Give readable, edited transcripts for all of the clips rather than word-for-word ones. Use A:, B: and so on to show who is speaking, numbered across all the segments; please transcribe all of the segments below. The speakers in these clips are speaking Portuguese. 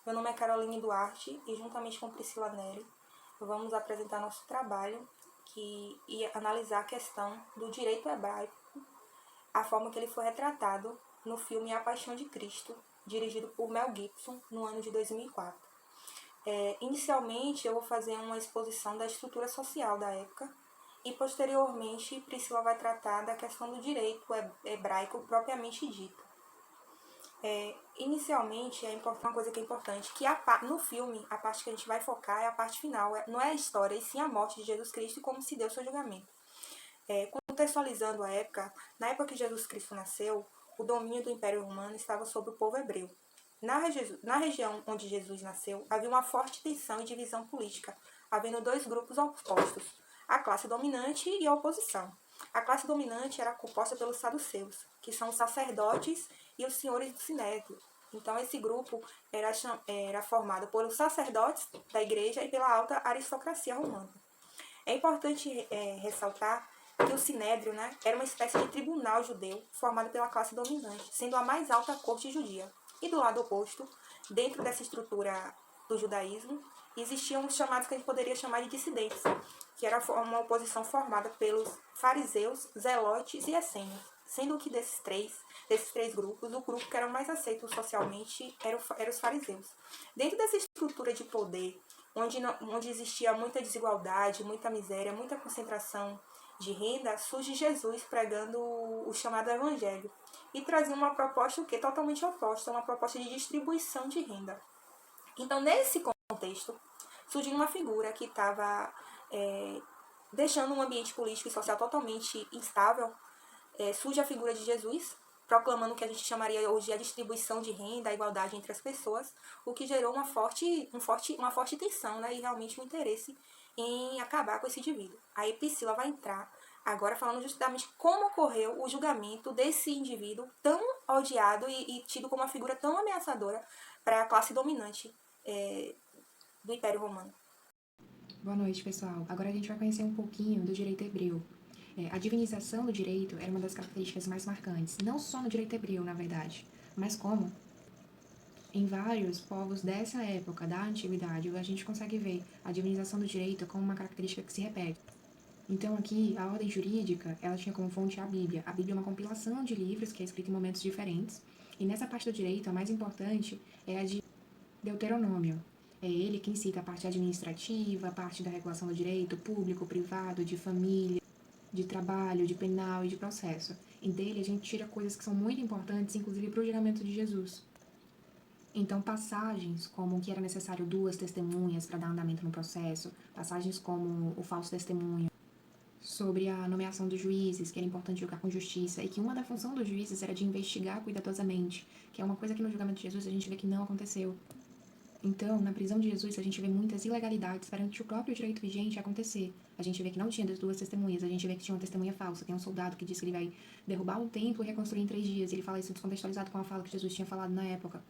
A: Meu nome é Caroline Duarte e, juntamente com Priscila Neri, vamos apresentar nosso trabalho e analisar a questão do direito hebraico, a forma que ele foi retratado no filme A Paixão de Cristo, dirigido por Mel Gibson, no ano de 2004. Inicialmente, eu vou fazer uma exposição da estrutura social da época e, posteriormente, Priscila vai tratar da questão do direito hebraico propriamente dito. Inicialmente, uma coisa que é importante, que no filme, a parte que a gente vai focar é a parte final, não é a história, e sim a morte de Jesus Cristo e como se deu seu julgamento. Contextualizando a época, na época que Jesus Cristo nasceu, o domínio do Império Romano estava sobre o povo hebreu. Na região onde Jesus nasceu, havia uma forte tensão e divisão política, havendo dois grupos opostos, a classe dominante e a oposição. A classe dominante era composta pelos saduceus, que são os sacerdotes e os senhores do sinédrio. Então, esse grupo era formado por os sacerdotes da igreja e pela alta aristocracia romana. É importante ressaltar que o sinédrio, era uma espécie de tribunal judeu formado pela classe dominante, sendo a mais alta corte judia. E do lado oposto, dentro dessa estrutura do judaísmo, existiam os chamados que a gente poderia chamar de dissidentes, que era uma oposição formada pelos fariseus, zelotes e essênios, sendo que desses três grupos, o grupo que era mais aceito socialmente era os fariseus. Dentro dessa estrutura de poder, onde existia muita desigualdade, muita miséria, muita concentração de renda, surge Jesus pregando o chamado evangelho e trazia uma proposta totalmente oposta, uma proposta de distribuição de renda. Então, nesse contexto, surgiu uma figura que estava deixando um ambiente político e social totalmente instável. Surge a figura de Jesus, proclamando o que a gente chamaria hoje a distribuição de renda, a igualdade entre as pessoas, o que gerou uma forte tensão, e realmente um interesse em acabar com esse indivíduo. Aí Priscila vai entrar agora falando justamente como ocorreu o julgamento desse indivíduo tão odiado e tido como uma figura tão ameaçadora para a classe dominante do Império Romano.
B: Boa noite, pessoal. Agora a gente vai conhecer um pouquinho do direito hebreu. A divinização do direito era uma das características mais marcantes, não só no direito hebreu, na verdade, mas como em vários povos dessa época, da antiguidade, a gente consegue ver a divinização do direito como uma característica que se repete. Então aqui, a ordem jurídica, ela tinha como fonte a Bíblia. A Bíblia é uma compilação de livros que é escrita em momentos diferentes, e nessa parte do direito, a mais importante é a de Deuteronômio. É ele quem cita a parte administrativa, a parte da regulação do direito público, privado, de família, de trabalho, de penal e de processo. E dele a gente tira coisas que são muito importantes, inclusive para o julgamento de Jesus. Então, passagens como que era necessário 2 testemunhas para dar andamento no processo, passagens como o falso testemunho, sobre a nomeação dos juízes, que era importante julgar com justiça, e que uma da função dos juízes era de investigar cuidadosamente, que é uma coisa que no julgamento de Jesus a gente vê que não aconteceu. Então, na prisão de Jesus, a gente vê muitas ilegalidades perante o próprio direito vigente acontecer. A gente vê que não tinha 2 testemunhas, a gente vê que tinha uma testemunha falsa. Tem um soldado que diz que ele vai derrubar um templo e reconstruir em 3 dias. Ele fala isso descontextualizado com a fala que Jesus tinha falado na época.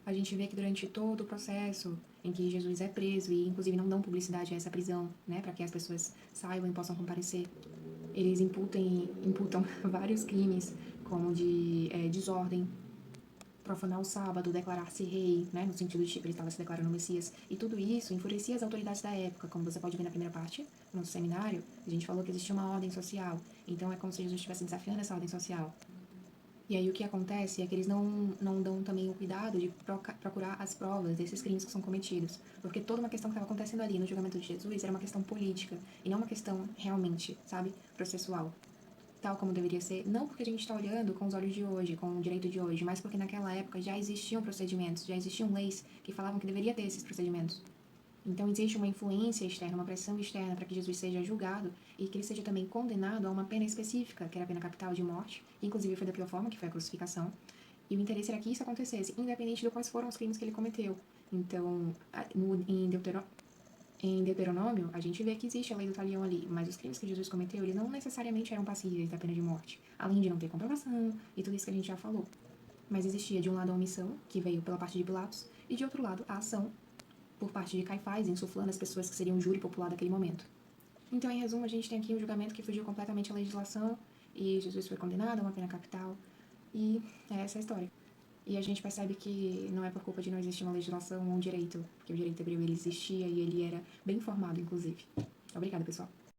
B: A gente vê que durante todo o processo em que Jesus é preso, e inclusive não dão publicidade a essa prisão, para que as pessoas saibam e possam comparecer, eles imputam vários crimes, como de desordem, profanar o sábado, declarar-se rei, no sentido de que ele estava se declarando Messias, e tudo isso enfurecia as autoridades da época. Como você pode ver na primeira parte, no nosso seminário, a gente falou que existia uma ordem social, então é como se Jesus estivesse desafiando essa ordem social. E aí o que acontece é que eles não dão também o cuidado de procurar as provas desses crimes que são cometidos, porque toda uma questão que estava acontecendo ali no julgamento de Jesus era uma questão política, e não uma questão realmente, processual, tal como deveria ser, não porque a gente está olhando com os olhos de hoje, com o direito de hoje, mas porque naquela época já existiam procedimentos, já existiam leis que falavam que deveria ter esses procedimentos. Então existe uma influência externa, uma pressão externa para que Jesus seja julgado e que ele seja também condenado a uma pena específica, que era a pena capital de morte, que inclusive foi da pior forma, que foi a crucificação. E o interesse era que isso acontecesse, independente de quais foram os crimes que ele cometeu. Então, em Deuteronômio, a gente vê que existe a lei do talião ali, mas os crimes que Jesus cometeu, eles não necessariamente eram passíveis da pena de morte, além de não ter comprovação e tudo isso que a gente já falou. Mas existia de um lado a omissão, que veio pela parte de Pilatos, e de outro lado a ação, por parte de Caifás, insuflando as pessoas que seriam o júri popular daquele momento. Então, em resumo, a gente tem aqui um julgamento que fugiu completamente à legislação, e Jesus foi condenado a uma pena capital, e essa é a história. E a gente percebe que não é por culpa de não existir uma legislação ou um direito, porque o direito hebreu ele existia e ele era bem formado, inclusive. Obrigada, pessoal.